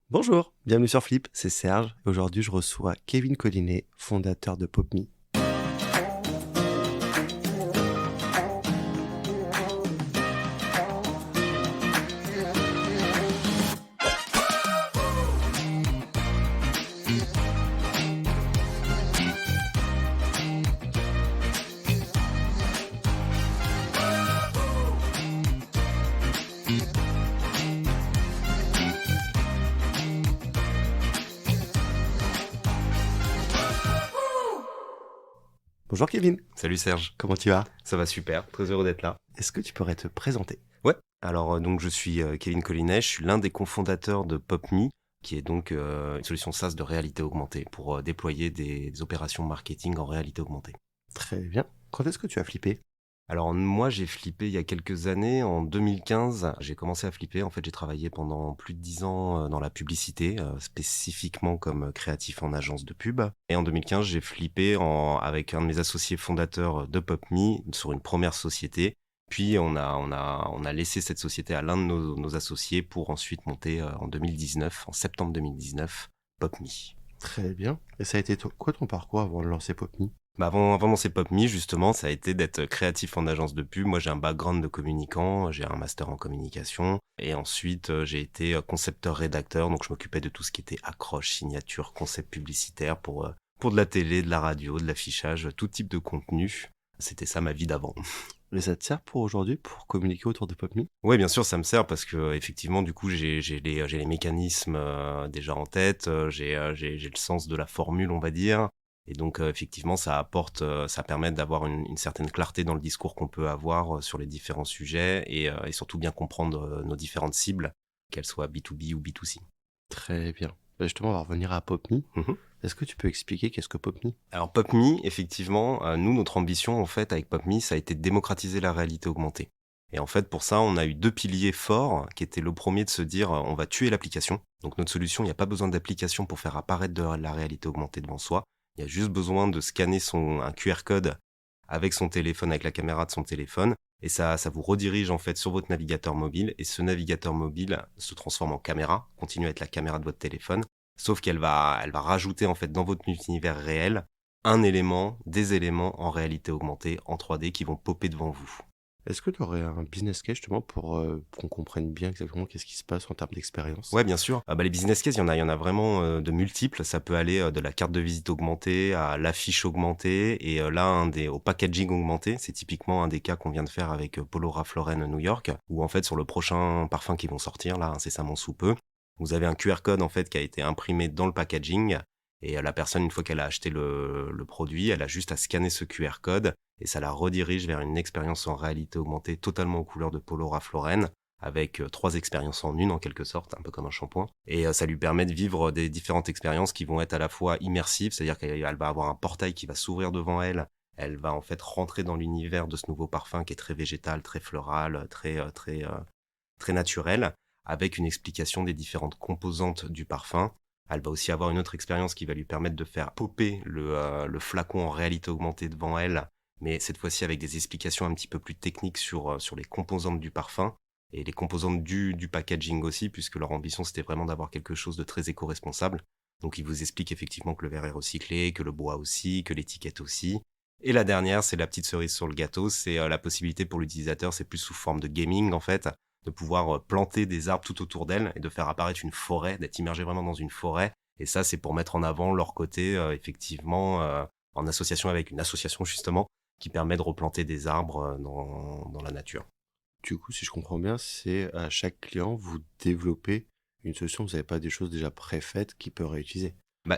Bonjour, bienvenue sur Flip, c'est Serge. Aujourd'hui, je reçois Kevin Collinet, fondateur de PopMe. Bonjour Kevin, Salut Serge, comment tu vas? ça va super, très heureux d'être là. Est-ce que tu pourrais te présenter? Ouais, alors donc je suis Kevin Collinet, je suis l'un des cofondateurs de PopMe, qui est donc une solution SaaS de réalité augmentée pour déployer des opérations marketing en réalité augmentée. Très bien. Quand est-ce que tu as flippé? Alors moi j'ai flippé il y a quelques années, en 2015 j'ai commencé à flipper, en fait j'ai travaillé pendant plus de 10 ans dans la publicité, spécifiquement comme créatif en agence de pub. Et en 2015 j'ai flippé avec un de mes associés fondateurs de PopMe sur une première société. Puis on a laissé cette société à l'un de nos associés pour ensuite monter en 2019, en septembre 2019, PopMe. Très bien. Et ça a été quoi ton parcours avant de lancer PopMe? Avant de lancer PopMe, justement, ça a été d'être créatif en agence de pub. Moi, j'ai un background de communicant, j'ai un master en communication. Et ensuite, j'ai été concepteur-rédacteur. Donc, je m'occupais de tout ce qui était accroche, signature, concept publicitaire pour de la télé, de la radio, de l'affichage, tout type de contenu. C'était ça ma vie d'avant. Et ça te sert pour aujourd'hui, pour communiquer autour de PopMe? Oui, bien sûr, ça me sert parce que effectivement, du coup, j'ai les mécanismes déjà en tête, j'ai le sens de la formule, on va dire. Et donc, effectivement, ça permet d'avoir une certaine clarté dans le discours qu'on peut avoir sur les différents sujets et surtout bien comprendre nos différentes cibles, qu'elles soient B2B ou B2C. Très bien. Justement, on va revenir à PopMe. Mhm. Est-ce que tu peux expliquer qu'est-ce que PopMe? Alors, PopMe, effectivement, nous, notre ambition, en fait, avec PopMe, ça a été de démocratiser la réalité augmentée. Et en fait, pour ça, on a eu deux piliers forts, qui étaient le premier de se dire, on va tuer l'application. Donc, notre solution, il n'y a pas besoin d'application pour faire apparaître de la réalité augmentée devant soi. Il y a juste besoin de scanner un QR code avec son téléphone, avec la caméra de son téléphone. Et ça vous redirige, en fait, sur votre navigateur mobile. Et ce navigateur mobile se transforme en caméra, continue à être la caméra de votre téléphone. Sauf elle va rajouter, en fait, dans votre univers réel, des éléments en réalité augmentée, en 3D, qui vont popper devant vous. Est-ce que tu aurais un business case justement pour qu'on comprenne bien exactement qu'est-ce qui se passe en termes d'expérience? Ouais, bien sûr. Les business cases, il y en a vraiment de multiples. Ça peut aller de la carte de visite augmentée à l'affiche augmentée et là, au packaging augmenté. C'est typiquement un des cas qu'on vient de faire avec Polo Ralph Lauren New York, où en fait, sur le prochain parfum qui vont sortir, là, incessamment sous peu, vous avez un QR code en fait qui a été imprimé dans le packaging. Et la personne, une fois qu'elle a acheté le produit, elle a juste à scanner ce QR code et ça la redirige vers une expérience en réalité augmentée totalement aux couleurs de Polo Ralph Lauren, avec 3 expériences en une en quelque sorte, un peu comme un shampoing. Et ça lui permet de vivre des différentes expériences qui vont être à la fois immersives, c'est-à-dire qu'elle va avoir un portail qui va s'ouvrir devant elle. Elle va en fait rentrer dans l'univers de ce nouveau parfum qui est très végétal, très floral, très naturel, avec une explication des différentes composantes du parfum. Elle va aussi avoir une autre expérience qui va lui permettre de faire popper le flacon en réalité augmentée devant elle, mais cette fois-ci avec des explications un petit peu plus techniques sur les composantes du parfum et les composantes du packaging aussi, puisque leur ambition c'était vraiment d'avoir quelque chose de très éco-responsable. Donc ils vous expliquent effectivement que le verre est recyclé, que le bois aussi, que l'étiquette aussi. Et la dernière, c'est la petite cerise sur le gâteau, c'est la possibilité pour l'utilisateur, c'est plus sous forme de gaming en fait, de pouvoir planter des arbres tout autour d'elle et de faire apparaître une forêt, d'être immergé vraiment dans une forêt. Et ça, c'est pour mettre en avant leur côté, effectivement, en association avec une association justement, qui permet de replanter des arbres dans la nature. Du coup, si je comprends bien, c'est à chaque client, vous développez une solution, vous n'avez pas des choses déjà préfaites qu'il peut réutiliser.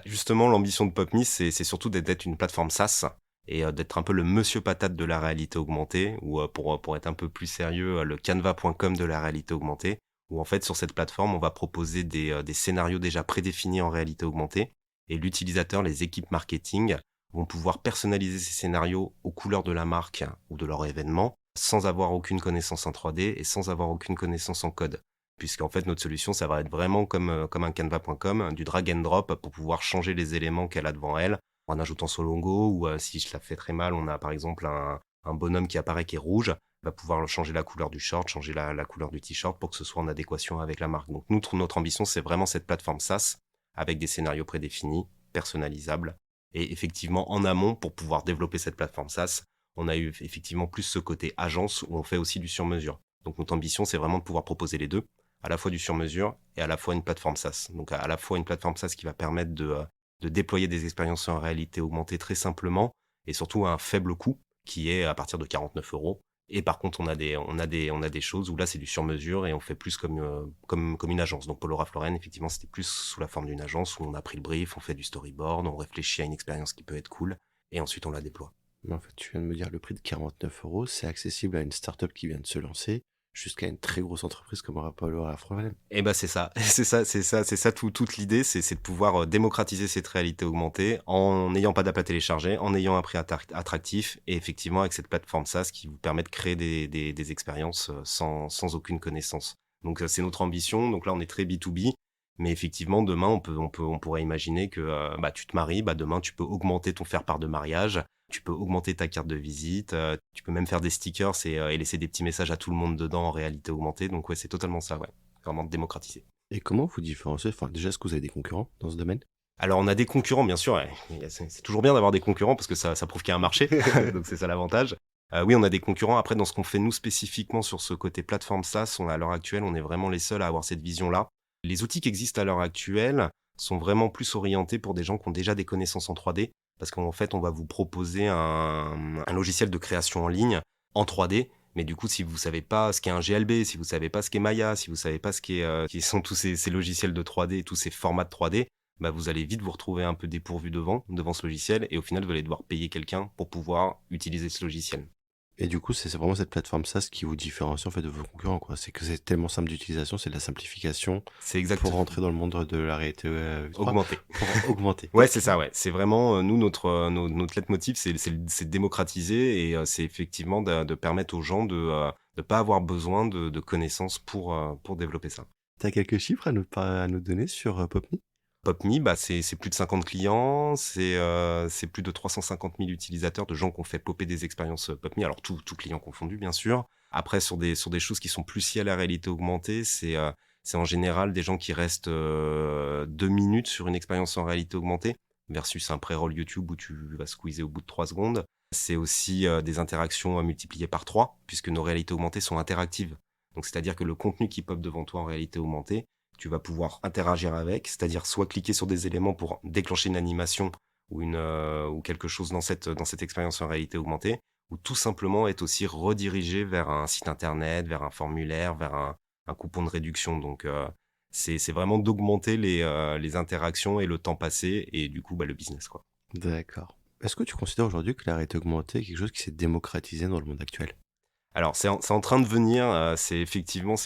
Justement, l'ambition de PopMe, c'est surtout d'être une plateforme SaaS et d'être un peu le monsieur patate de la réalité augmentée, ou pour être un peu plus sérieux, le canva.com de la réalité augmentée, où en fait sur cette plateforme, on va proposer des scénarios déjà prédéfinis en réalité augmentée, et l'utilisateur, les équipes marketing, vont pouvoir personnaliser ces scénarios aux couleurs de la marque ou de leur événement, sans avoir aucune connaissance en 3D et sans avoir aucune connaissance en code. Puisqu'en fait, notre solution, ça va être vraiment comme un canva.com, du drag and drop pour pouvoir changer les éléments qu'elle a devant elle, en ajoutant son logo, ou si je la fais très mal, on a par exemple un bonhomme qui apparaît qui est rouge. va pouvoir changer la couleur du short, changer la couleur du t-shirt pour que ce soit en adéquation avec la marque. Donc nous, notre ambition, c'est vraiment cette plateforme SaaS avec des scénarios prédéfinis, personnalisables. Et effectivement, en amont, pour pouvoir développer cette plateforme SaaS, on a eu effectivement plus ce côté agence où on fait aussi du sur-mesure. Donc notre ambition, c'est vraiment de pouvoir proposer les deux, à la fois du sur-mesure et à la fois une plateforme SaaS. Donc à la fois une plateforme SaaS qui va permettre de déployer des expériences en réalité augmentée très simplement et surtout à un faible coût qui est à partir de 49 €. Et par contre, on a des choses où là, c'est du sur-mesure et on fait plus comme une agence. Donc Polo Ralph Lauren, effectivement, c'était plus sous la forme d'une agence où on a pris le brief, on fait du storyboard, on réfléchit à une expérience qui peut être cool et ensuite on la déploie. Mais en fait, tu viens de me dire le prix de 49 €, c'est accessible à une startup qui vient de se lancer, jusqu'à une très grosse entreprise comme Apollo à Freulen. Et ben c'est ça, c'est ça toute l'idée, c'est de pouvoir démocratiser cette réalité augmentée en n'ayant pas d'app à télécharger, en ayant un prix attractif et effectivement avec cette plateforme SaaS qui vous permet de créer des expériences sans aucune connaissance. Donc c'est notre ambition. Donc là on est très B2B, mais effectivement demain on pourrait imaginer que bah tu te maries, bah demain tu peux augmenter ton faire-part de mariage. Tu peux augmenter ta carte de visite, tu peux même faire des stickers et laisser des petits messages à tout le monde dedans en réalité augmentée. Donc ouais, c'est totalement ça, ouais. Vraiment démocratiser. Et comment vous différenciez? Enfin, déjà, est-ce que vous avez des concurrents dans ce domaine? Alors on a des concurrents, bien sûr. Ouais. C'est toujours bien d'avoir des concurrents parce que ça prouve qu'il y a un marché. Donc c'est ça l'avantage. Oui, on a des concurrents. Après, dans ce qu'on fait nous spécifiquement sur ce côté plateforme SaaS, à l'heure actuelle, on est vraiment les seuls à avoir cette vision-là. Les outils qui existent à l'heure actuelle sont vraiment plus orientés pour des gens qui ont déjà des connaissances en 3D. Parce qu'en fait, on va vous proposer un logiciel de création en ligne en 3D. Mais du coup, si vous savez pas ce qu'est un GLB, si vous savez pas ce qu'est Maya, si vous savez pas qui sont tous ces logiciels de 3D, tous ces formats de 3D, bah vous allez vite vous retrouver un peu dépourvu devant ce logiciel. Et au final, vous allez devoir payer quelqu'un pour pouvoir utiliser ce logiciel. Et du coup, c'est vraiment cette plateforme SaaS qui vous différencie en fait de vos concurrents, quoi. C'est que c'est tellement simple d'utilisation, c'est de la simplification C'est pour exact. rentrer dans le monde de la réalité 3, Augmenté. pour augmenter. Ouais, c'est ça, ouais. C'est vraiment, nous, notre leitmotiv, c'est de démocratiser et c'est effectivement de permettre aux gens de pas avoir besoin de connaissances pour développer ça. T'as quelques chiffres à nous donner sur PopMe? PopMe, bah, c'est plus de 50 clients, c'est plus de 350 000 utilisateurs de gens qui ont fait popper des expériences PopMe, alors tout client confondu, bien sûr. Après, sur des choses qui sont plus liées à la réalité augmentée, c'est en général des gens qui restent 2 minutes sur une expérience en réalité augmentée versus un pré-roll YouTube où tu vas squeezer au bout de 3 secondes. C'est aussi des interactions multipliées par 3 puisque nos réalités augmentées sont interactives. Donc, c'est-à-dire que le contenu qui pop devant toi en réalité augmentée, tu vas pouvoir interagir avec, c'est-à-dire soit cliquer sur des éléments pour déclencher une animation ou quelque chose dans cette expérience en réalité augmentée, ou tout simplement être aussi redirigé vers un site internet, vers un formulaire, vers un coupon de réduction. Donc c'est vraiment d'augmenter les interactions et le temps passé et du coup bah, le business, quoi. D'accord. Est-ce que tu considères aujourd'hui que la réalité augmentée est quelque chose qui s'est démocratisé dans le monde actuel? Alors c'est en train de venir, c'est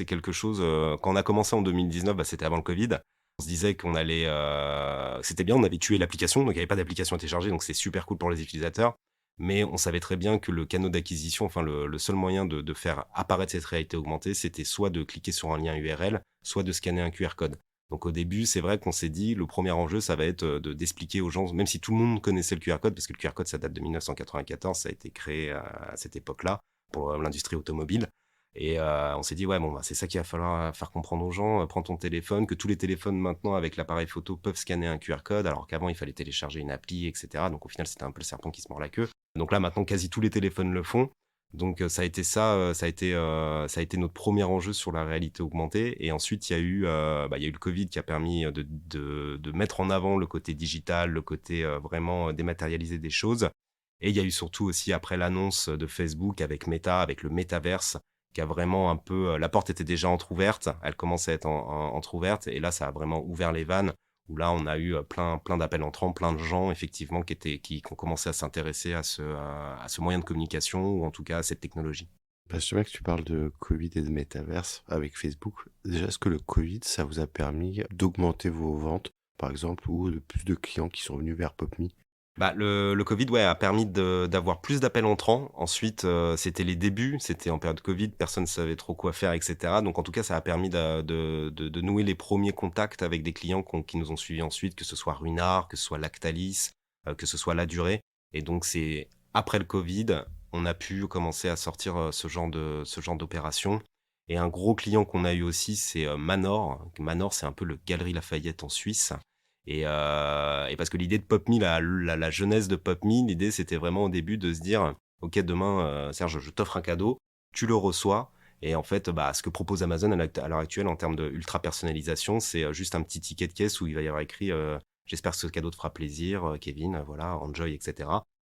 quelque chose, quand on a commencé en 2019, bah, c'était avant le Covid. On se disait qu'on allait, c'était bien, on avait tué l'application, donc il y avait pas d'application à télécharger, donc c'est super cool pour les utilisateurs. Mais on savait très bien que le canal d'acquisition, enfin le seul moyen de faire apparaître cette réalité augmentée, c'était soit de cliquer sur un lien URL, soit de scanner un QR code. Donc au début, c'est vrai qu'on s'est dit, le premier enjeu, ça va être d'expliquer aux gens, même si tout le monde connaissait le QR code, parce que le QR code, ça date de 1994, ça a été créé à cette époque-là pour l'industrie automobile. Et on s'est dit, ouais, bon, bah, c'est ça qu'il va falloir faire comprendre aux gens. Prends ton téléphone, que tous les téléphones maintenant avec l'appareil photo peuvent scanner un QR code, alors qu'avant il fallait télécharger une appli, etc. Donc au final, c'était un peu le serpent qui se mord la queue. Donc là, maintenant, quasi tous les téléphones le font. Donc ça a été ça a été notre premier enjeu sur la réalité augmentée. Et ensuite, il y a eu le Covid qui a permis de mettre en avant le côté digital, le côté vraiment dématérialisé des choses. Et il y a eu surtout aussi après l'annonce de Facebook avec Meta, avec le métaverse, qui a vraiment un peu, la porte était déjà entrouverte, elle commençait à être entrouverte, et là ça a vraiment ouvert les vannes, où là on a eu plein d'appels entrants, plein de gens effectivement qui ont commencé à s'intéresser à ce moyen de communication, ou en tout cas à cette technologie. Bah, je sais bien que tu parles de Covid et de métaverse avec Facebook. Déjà, est-ce que le Covid, ça vous a permis d'augmenter vos ventes, par exemple, ou de plus de clients qui sont venus vers PopMe? Bah, le Covid, ouais, a permis d'avoir plus d'appels entrants. Ensuite, c'était les débuts, c'était en période Covid, personne ne savait trop quoi faire, et cetera. Donc en tout cas, ça a permis de nouer les premiers contacts avec des clients qui nous ont suivis ensuite, que ce soit Runard, que ce soit Lactalis, que ce soit La Durée. Et donc c'est après le Covid, on a pu commencer à sortir ce genre d'opération. Et un gros client qu'on a eu aussi, c'est Manor. Manor, c'est un peu le Galeries Lafayette en Suisse. Et parce que l'idée de PopMe, la jeunesse de PopMe, l'idée c'était vraiment au début de se dire, ok, demain, Serge, je t'offre un cadeau, tu le reçois. Et en fait, bah, ce que propose Amazon à l'heure actuelle en termes de ultra personnalisation, c'est juste un petit ticket de caisse où il va y avoir écrit j'espère que ce cadeau te fera plaisir, Kevin, voilà, enjoy, etc.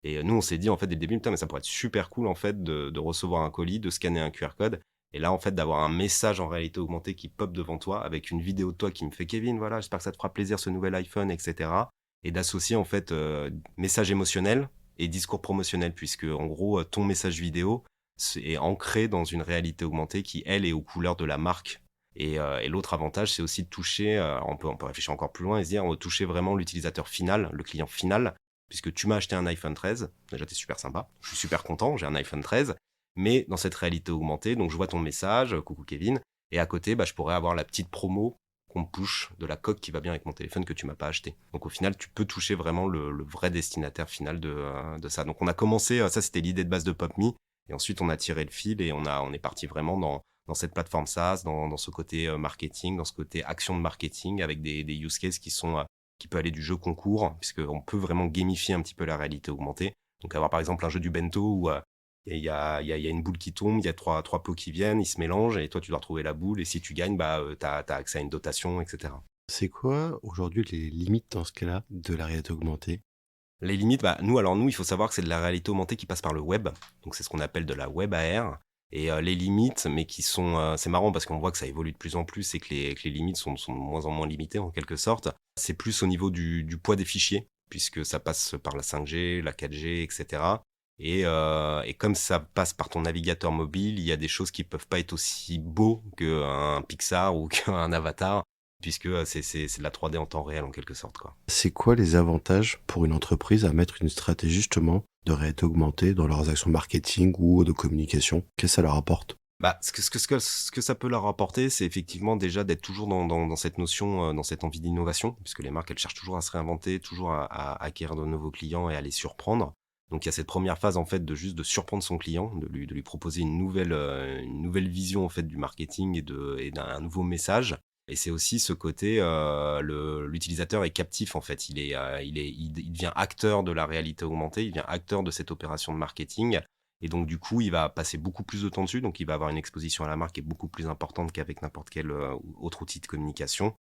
Et nous, on s'est dit en fait dès le début, putain, mais ça pourrait être super cool en fait de recevoir un colis, de scanner un QR code. Et là, en fait, d'avoir un message en réalité augmentée qui pop devant toi avec une vidéo de toi qui me fait Kevin, voilà, j'espère que ça te fera plaisir ce nouvel iPhone, etc. Et d'associer en fait message émotionnel et discours promotionnel, puisque en gros, ton message vidéo est ancré dans une réalité augmentée qui, elle, est aux couleurs de la marque. Et l'autre avantage, c'est aussi de toucher, on peut réfléchir encore plus loin et se dire, on va toucher vraiment l'utilisateur final, le client final, puisque tu m'as acheté un iPhone 13, déjà t'es super sympa, je suis super content, j'ai un iPhone 13, mais dans cette réalité augmentée, donc je vois ton message, coucou Kevin, et à côté, bah, je pourrais avoir la petite promo qu'on me push de la coque qui va bien avec mon téléphone que tu m'as pas acheté. Donc au final, tu peux toucher vraiment le vrai destinataire final de ça. Donc on a commencé, ça c'était l'idée de base de PopMe, et ensuite on a tiré le fil et on est parti vraiment dans cette plateforme SaaS, dans ce côté marketing, dans ce côté action de marketing, avec des use cases qui peut aller du jeu concours, puisqu'on peut vraiment gamifier un petit peu la réalité augmentée. Donc avoir par exemple un jeu du bento où il y a une boule qui tombe, il y a trois pots qui viennent, ils se mélangent, et toi tu dois retrouver la boule, et si tu gagnes, bah, t'as accès à une dotation, etc. C'est quoi aujourd'hui les limites dans ce cas-là de la réalité augmentée? Les limites, bah, nous, il faut savoir que c'est de la réalité augmentée qui passe par le web. Donc, c'est ce qu'on appelle de la web AR. Et les limites, mais qui sont... c'est marrant parce qu'on voit que ça évolue de plus en plus et que les limites sont de moins en moins limitées en quelque sorte. C'est plus au niveau du poids des fichiers, puisque ça passe par la 5G, la 4G, etc. Et comme ça passe par ton navigateur mobile, il y a des choses qui peuvent pas être aussi beaux qu'un Pixar ou qu'un Avatar, puisque c'est de la 3D en temps réel en quelque sorte, quoi. C'est quoi les avantages pour une entreprise à mettre une stratégie justement de réalité augmentée dans leurs actions marketing ou de communication? Qu'est-ce que ça leur apporte? Bah, ce que ça peut leur apporter, c'est effectivement déjà d'être toujours dans cette notion, dans cette envie d'innovation, puisque les marques, elles cherchent toujours à se réinventer, toujours à acquérir de nouveaux clients et à les surprendre. Donc il y a cette première phase en fait de juste de surprendre son client, de lui proposer une nouvelle vision en fait du marketing et d'un nouveau message. Et c'est aussi ce côté, l'utilisateur est captif en fait, il devient acteur de la réalité augmentée, il devient acteur de cette opération de marketing. Et donc, du coup, il va passer beaucoup plus de temps dessus. Donc, il va avoir une exposition à la marque qui est beaucoup plus importante qu'avec n'importe quel autre outil de communication.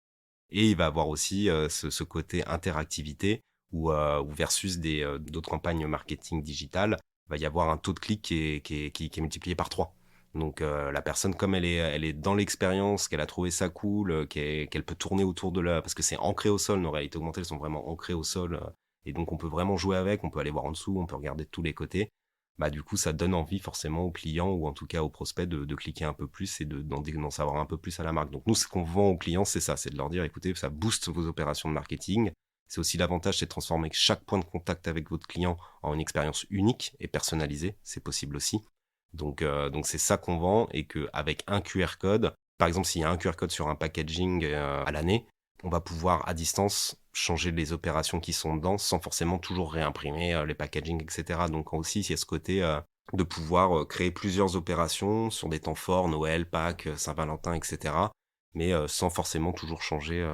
Et il va avoir aussi ce côté interactivité où versus d'autres campagnes marketing digitales, il va y avoir un taux de clic qui est multiplié par 3. Donc, la personne, comme elle est dans l'expérience, qu'elle a trouvé ça cool, qu'elle peut tourner autour de parce que c'est ancré au sol, nos réalités augmentées, elles sont vraiment ancrées au sol. Et donc, on peut vraiment jouer avec, on peut aller voir en dessous, on peut regarder de tous les côtés. Bah, du coup, ça donne envie forcément aux clients ou en tout cas aux prospects de cliquer un peu plus et d'en savoir un peu plus à la marque. Donc nous, ce qu'on vend aux clients, c'est ça, c'est de leur dire, écoutez, ça booste vos opérations de marketing. C'est aussi l'avantage, c'est de transformer chaque point de contact avec votre client en une expérience unique et personnalisée. C'est possible aussi. Donc c'est ça qu'on vend et qu'avec un QR code, par exemple, s'il y a un QR code sur un packaging à l'année, on va pouvoir à distance changer les opérations qui sont dedans sans forcément toujours réimprimer les packaging, etc. Donc aussi, il y a ce côté de pouvoir créer plusieurs opérations sur des temps forts, Noël, Pâques, Saint-Valentin, etc. Mais sans forcément toujours changer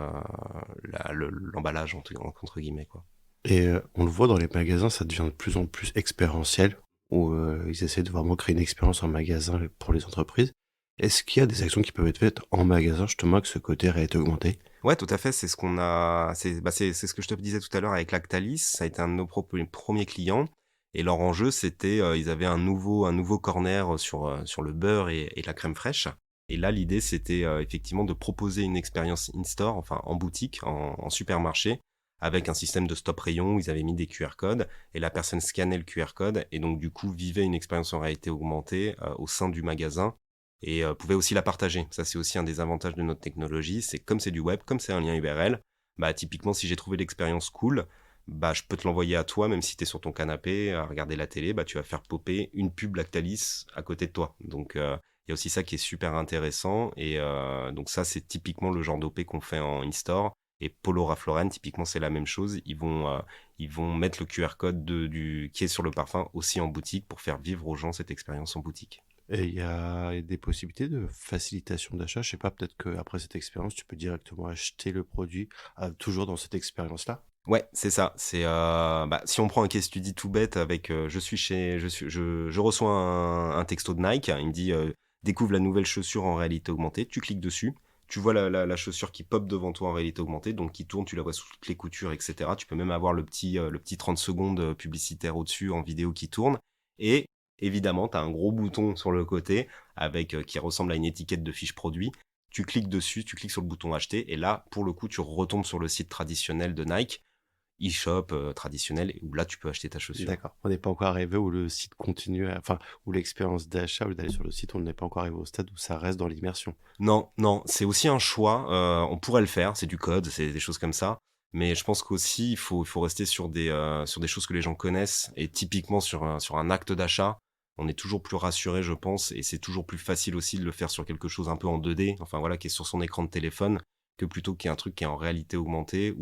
l'emballage, entre guillemets, quoi. Et on le voit dans les magasins, ça devient de plus en plus expérientiel, où ils essaient de vraiment créer une expérience en magasin pour les entreprises. Est-ce qu'il y a des actions qui peuvent être faites en magasin justement avec ce côté réalité augmentée? Ouais, tout à fait. C'est ce qu'on a. C'est ce que je te disais tout à l'heure avec Lactalis. Ça a été un de nos premiers clients. Et leur enjeu, c'était, ils avaient un nouveau corner sur le beurre et la crème fraîche. Et là, l'idée, c'était effectivement de proposer une expérience in-store, enfin en boutique, en supermarché, avec un système de stop rayon où ils avaient mis des QR codes et la personne scannait le QR code et donc du coup vivait une expérience en réalité augmentée au sein du magasin et pouvait aussi la partager. Ça, c'est aussi un des avantages de notre technologie. C'est comme c'est du web, comme c'est un lien URL, bah, typiquement, si j'ai trouvé l'expérience cool, bah, je peux te l'envoyer à toi, même si tu es sur ton canapé à regarder la télé, bah, tu vas faire popper une pub Lactalis à côté de toi. Donc, il y a aussi ça qui est super intéressant. Et donc ça, c'est typiquement le genre d'OP qu'on fait en in-store Et Polo Ralph Lauren, typiquement, c'est la même chose. Ils vont mettre le QR code qui est sur le parfum aussi en boutique pour faire vivre aux gens cette expérience en boutique. Et il y a des possibilités de facilitation d'achat. Je sais pas, peut-être qu'après cette expérience, tu peux directement acheter le produit, toujours dans cette expérience-là. Ouais, c'est ça. Si on prend un case study tout bête avec, je reçois un texto de Nike, il me dit, découvre la nouvelle chaussure en réalité augmentée. Tu cliques dessus, tu vois la chaussure qui pop devant toi en réalité augmentée, donc qui tourne, tu la vois sous toutes les coutures, etc. Tu peux même avoir le petit 30 secondes publicitaire au-dessus en vidéo qui tourne. Et évidemment, tu as un gros bouton sur le côté qui ressemble à une étiquette de fiche produit. Tu cliques dessus, tu cliques sur le bouton acheter, et là, pour le coup, tu retombes sur le site traditionnel de Nike e-shop traditionnel où là tu peux acheter ta chaussure. D'accord. On n'est pas encore arrivé où le site continue, enfin, où l'expérience d'achat, au lieu d'aller sur le site, on n'est pas encore arrivé au stade où ça reste dans l'immersion. Non, non, c'est aussi un choix. On pourrait le faire, c'est du code, c'est des choses comme ça. Mais je pense qu'aussi il faut rester sur des choses que les gens connaissent. Et typiquement sur un acte d'achat, on est toujours plus rassuré, je pense, et c'est toujours plus facile aussi de le faire sur quelque chose un peu en 2D, enfin voilà, qui est sur son écran de téléphone, que plutôt qu'il y ait un truc qui est en réalité augmentée,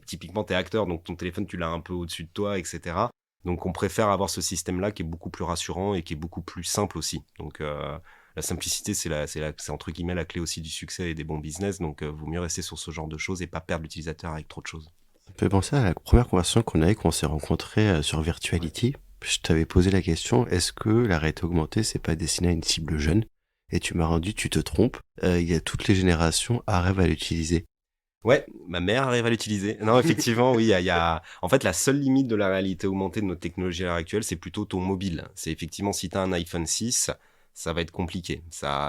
typiquement t'es acteur, donc ton téléphone tu l'as un peu au-dessus de toi, etc. Donc on préfère avoir ce système-là qui est beaucoup plus rassurant et qui est beaucoup plus simple aussi. Donc la simplicité, c'est entre guillemets la clé aussi du succès et des bons business. Donc vaut mieux rester sur ce genre de choses et pas perdre l'utilisateur avec trop de choses. Ça me fait penser à la première conversation qu'on a eue quand on s'est rencontrés sur Virtuality. Je t'avais posé la question, est-ce que la réalité augmentée, c'est pas destiné à une cible jeune? Et tu m'as rendu, tu te trompes, il y a toutes les générations arrivent à l'utiliser. Ouais, ma mère arrive à l'utiliser. Non, effectivement, oui, en fait, la seule limite de la réalité augmentée de notre technologie à l'heure actuelle, c'est plutôt ton mobile. C'est effectivement, si tu as un iPhone 6, ça va être compliqué.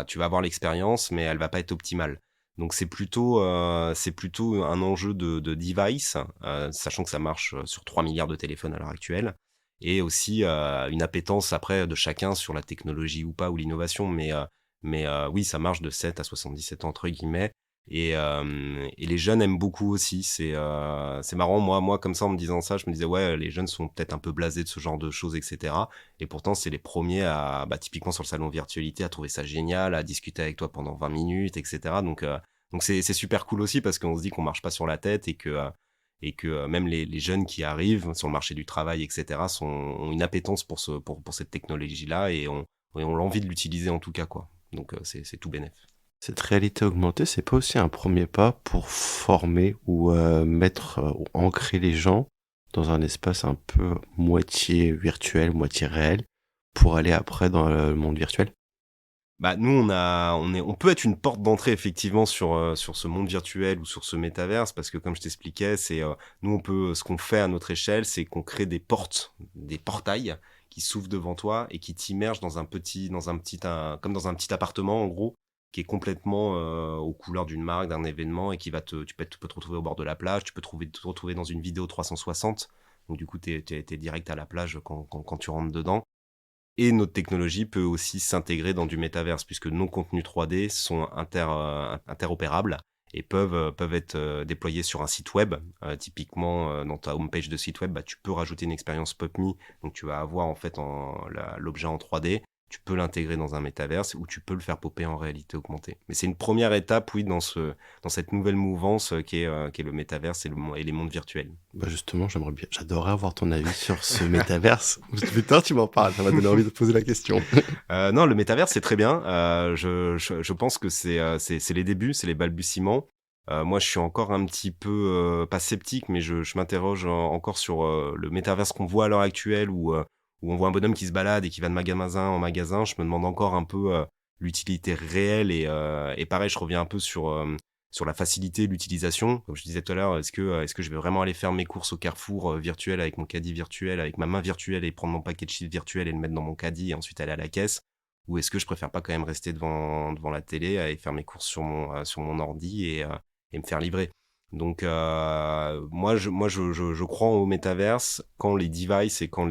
Tu vas avoir l'expérience, mais elle va pas être optimale. Donc, c'est plutôt un enjeu de device, sachant que ça marche sur 3 milliards de téléphones à l'heure actuelle. Et aussi, une appétence après de chacun sur la technologie ou pas, ou l'innovation. Mais oui, ça marche de 7 à 77 ans, entre guillemets. Et les jeunes aiment beaucoup aussi. C'est marrant, moi, comme ça, en me disant ça, je me disais, ouais, les jeunes sont peut-être un peu blasés de ce genre de choses, etc. Et pourtant, c'est les premiers typiquement sur le salon virtualité, à trouver ça génial, à discuter avec toi pendant 20 minutes, etc. Donc c'est super cool aussi parce qu'on se dit qu'on marche pas sur la tête et que même les jeunes qui arrivent sur le marché du travail, etc., ont une appétence pour cette technologie-là et ont l'envie de l'utiliser en tout cas, quoi. Donc c'est tout bénef. Cette réalité augmentée, c'est pas aussi un premier pas pour former ou ou ancrer les gens dans un espace un peu moitié virtuel, moitié réel, pour aller après dans le monde virtuel? Bah, nous, on peut être une porte d'entrée effectivement sur ce monde virtuel ou sur ce métaverse parce que comme je t'expliquais, ce qu'on fait à notre échelle, c'est qu'on crée des portes, des portails qui s'ouvrent devant toi et qui t'immergent comme dans un petit appartement en gros, qui est complètement aux couleurs d'une marque, d'un événement et tu peux te retrouver au bord de la plage, tu peux te retrouver dans une vidéo 360. Donc du coup, t'es direct à la plage quand tu rentres dedans. Et notre technologie peut aussi s'intégrer dans du métaverse, puisque nos contenus 3D sont interopérables et peuvent être déployés sur un site web. Typiquement, dans ta homepage de site web, tu peux rajouter une expérience PopMe. Donc, tu vas avoir en fait l'objet en 3D. Tu peux l'intégrer dans un métaverse ou tu peux le faire popper en réalité augmentée. Mais c'est une première étape, oui, dans cette nouvelle mouvance qui est le métaverse et les mondes virtuels. Bah justement, j'adorerais avoir ton avis sur ce métaverse. Putain, tu m'en parles, ça m'a donné envie de poser la question. Non, le métaverse, c'est très bien. Je pense que c'est les débuts, c'est les balbutiements. Moi, je suis encore un petit peu, pas sceptique, mais je m'interroge encore sur le métaverse qu'on voit à l'heure actuelle où on voit un bonhomme qui se balade et qui va de magasin en magasin. Je me demande encore un peu l'utilité réelle et pareil, je reviens un peu sur la facilité de l'utilisation. Comme je disais tout à l'heure, est-ce que je vais vraiment aller faire mes courses au Carrefour virtuel avec mon caddie virtuel, avec ma main virtuelle et prendre mon paquet de chips virtuel et le mettre dans mon caddie et ensuite aller à la caisse? Ou est-ce que je préfère pas quand même rester devant la télé et faire mes courses sur mon ordi et me faire livrer? Donc je crois au métaverse quand les devices et quand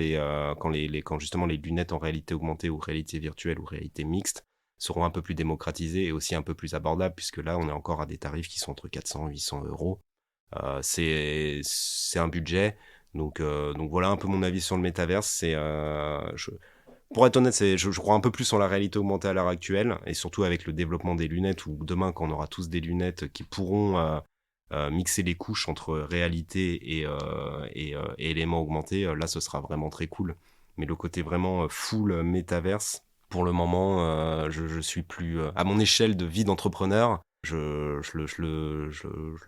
justement les lunettes en réalité augmentée ou réalité virtuelle ou réalité mixte seront un peu plus démocratisées et aussi un peu plus abordables puisque là on est encore à des tarifs qui sont entre 400 et 800 euros. C'est un budget. Donc voilà un peu mon avis sur le métaverse. Pour être honnête, je crois un peu plus en la réalité augmentée à l'heure actuelle, et surtout avec le développement des lunettes, où demain, quand on aura tous des lunettes qui pourront mixer les couches entre réalité et éléments augmentés, là, ce sera vraiment très cool. Mais le côté vraiment full métaverse, pour le moment, je suis plus... à mon échelle de vie d'entrepreneur, je le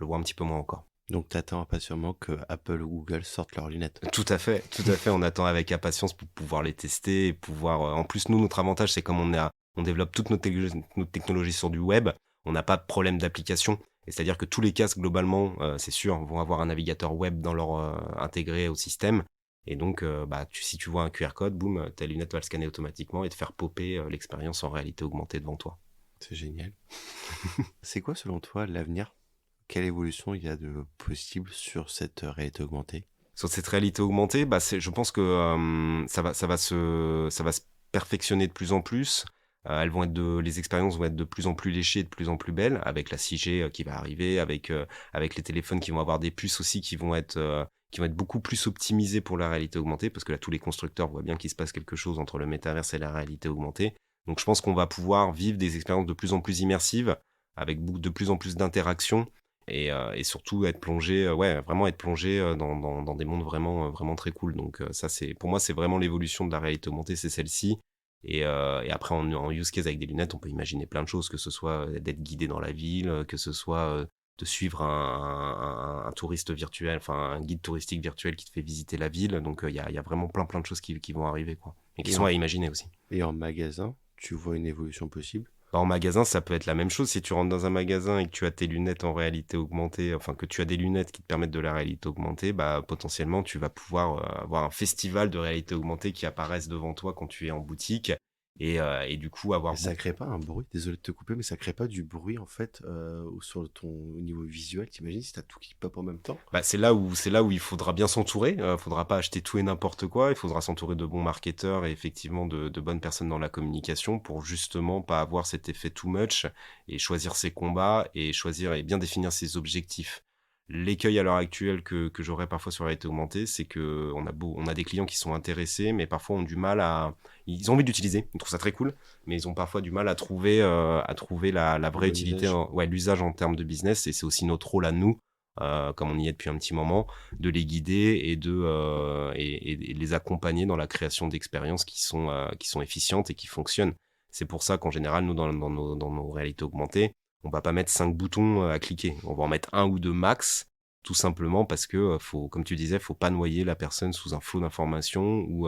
vois un petit peu moins encore. Donc t'attends impatiemment que Apple ou Google sortent leurs lunettes. Tout à fait. On attend avec impatience pour pouvoir les tester et pouvoir. En plus, nous, notre avantage, c'est comme on développe toutes nos technologies sur du web, on n'a pas de problème d'application. Et c'est-à-dire que tous les casques, globalement, c'est sûr, vont avoir un navigateur web dans leur intégré au système. Et donc, si tu vois un QR code, boum, ta lunette va le scanner automatiquement et te faire popper l'expérience en réalité augmentée devant toi. C'est génial. C'est quoi, selon toi, l'avenir? Quelle évolution il y a de possible sur cette réalité augmentée? Sur cette réalité augmentée, je pense que ça va se perfectionner de plus en plus. Les expériences vont être de plus en plus léchées et de plus en plus belles, avec la 6G qui va arriver, avec les téléphones qui vont avoir des puces aussi qui vont être beaucoup plus optimisées pour la réalité augmentée, parce que là, tous les constructeurs voient bien qu'il se passe quelque chose entre le métaverse et la réalité augmentée. Donc, je pense qu'on va pouvoir vivre des expériences de plus en plus immersives, avec de plus en plus d'interactions. Et surtout être plongé dans des mondes vraiment très cool. Donc ça, pour moi, c'est vraiment l'évolution de la réalité augmentée, c'est celle-ci. Et après, en use case avec des lunettes, on peut imaginer plein de choses, que ce soit d'être guidé dans la ville, que ce soit de suivre un touriste virtuel, enfin un guide touristique virtuel qui te fait visiter la ville. Donc il y a vraiment plein de choses qui vont arriver, quoi, et qui sont à imaginer aussi. Et en magasin, tu vois une évolution possible? En magasin, ça peut être la même chose. Si tu rentres dans un magasin et que tu as tes lunettes en réalité augmentée, enfin que tu as des lunettes qui te permettent de la réalité augmentée, potentiellement, tu vas pouvoir avoir un festival de réalité augmentée qui apparaisse devant toi quand tu es en boutique. Et du coup, avoir... Ça crée pas un bruit? Désolé de te couper, mais ça crée pas du bruit, en fait, au niveau visuel? T'imagines si t'as tout qui pop en même temps? C'est là où il faudra bien s'entourer. Faudra pas acheter tout et n'importe quoi. Il faudra s'entourer de bons marketeurs et effectivement de bonnes personnes dans la communication pour justement pas avoir cet effet too much et choisir ses combats et choisir et bien définir ses objectifs. L'écueil à l'heure actuelle que j'aurais parfois sur la réalité augmentée, c'est que on a des clients qui sont intéressés, mais parfois ont du mal ils ont envie d'utiliser, ils trouvent ça très cool, mais ils ont parfois du mal à trouver la vraie utilité, l'usage en termes de business. Et c'est aussi notre rôle à nous, comme on y est depuis un petit moment, de les guider et de les accompagner dans la création d'expériences qui sont efficientes et qui fonctionnent. C'est pour ça qu'en général, nous, dans nos réalités augmentées, on va pas mettre 5 boutons à cliquer. On va en mettre 1 ou 2 max, tout simplement parce que, comme tu disais, faut pas noyer la personne sous un flot d'informations ou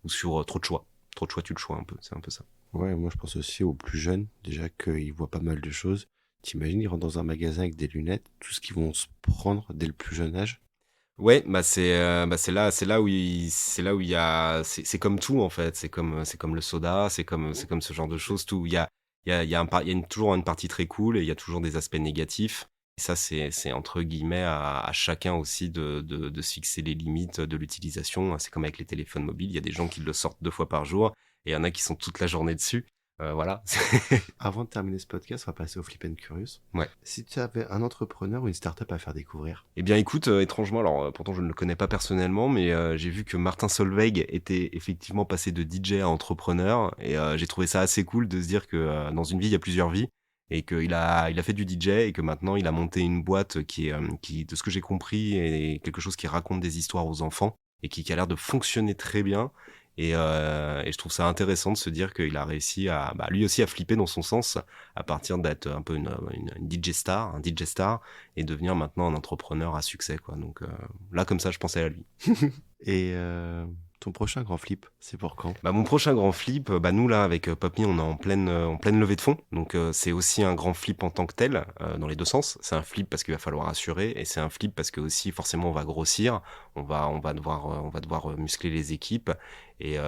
sur trop de choix. Trop de choix, tu le choix un peu. C'est un peu ça. Ouais, moi je pense aussi aux plus jeunes, déjà qu'ils voient pas mal de choses. T'imagines, ils rentrent dans un magasin avec des lunettes, tout ce qu'ils vont se prendre dès le plus jeune âge? Ouais, c'est là où il y a, c'est comme tout en fait. C'est comme le soda, c'est comme ce genre de choses. Tout, il y a toujours une partie très cool et il y a toujours des aspects négatifs. Et ça, c'est entre guillemets à chacun aussi de se fixer les limites de l'utilisation. C'est comme avec les téléphones mobiles. Il y a des gens qui le sortent 2 fois par jour et il y en a qui sont toute la journée dessus. Voilà. Avant de terminer ce podcast, on va passer au Flip and Curious. Ouais. Si tu avais un entrepreneur ou une startup à faire découvrir? Eh bien, écoute, étrangement, alors pourtant je ne le connais pas personnellement, mais j'ai vu que Martin Solveig était effectivement passé de DJ à entrepreneur, et j'ai trouvé ça assez cool de se dire que dans une vie, il y a plusieurs vies, et qu'il a fait du DJ, et que maintenant il a monté une boîte qui, de ce que j'ai compris, est quelque chose qui raconte des histoires aux enfants, et qui a l'air de fonctionner très bien. Et je trouve ça intéressant de se dire qu'il a réussi lui aussi à flipper dans son sens, à partir d'être un peu une DJ star, un DJ star, et devenir maintenant un entrepreneur à succès, quoi. Donc là, comme ça, je pensais à lui. Et ton prochain grand flip, c'est pour quand? Mon prochain grand flip, nous là avec PopMe, on est en pleine levée de fonds, donc c'est aussi un grand flip en tant que tel, dans les deux sens. C'est un flip parce qu'il va falloir assurer, et c'est un flip parce que aussi forcément on va grossir, on va devoir muscler les équipes, et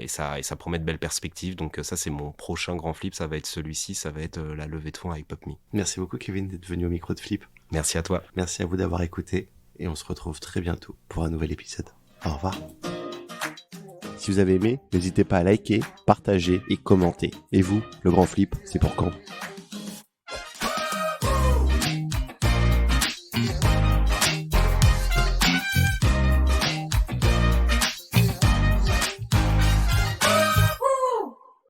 ça promet de belles perspectives. Donc ça, c'est mon prochain grand flip, ça va être celui-ci, ça va être la levée de fonds avec PopMe. Merci beaucoup Kevin d'être venu au micro de Flip. Merci à toi. Merci à vous d'avoir écouté, et on se retrouve très bientôt pour un nouvel épisode. Au revoir. Si vous avez aimé, n'hésitez pas à liker, partager et commenter. Et vous, le grand flip, c'est pour quand?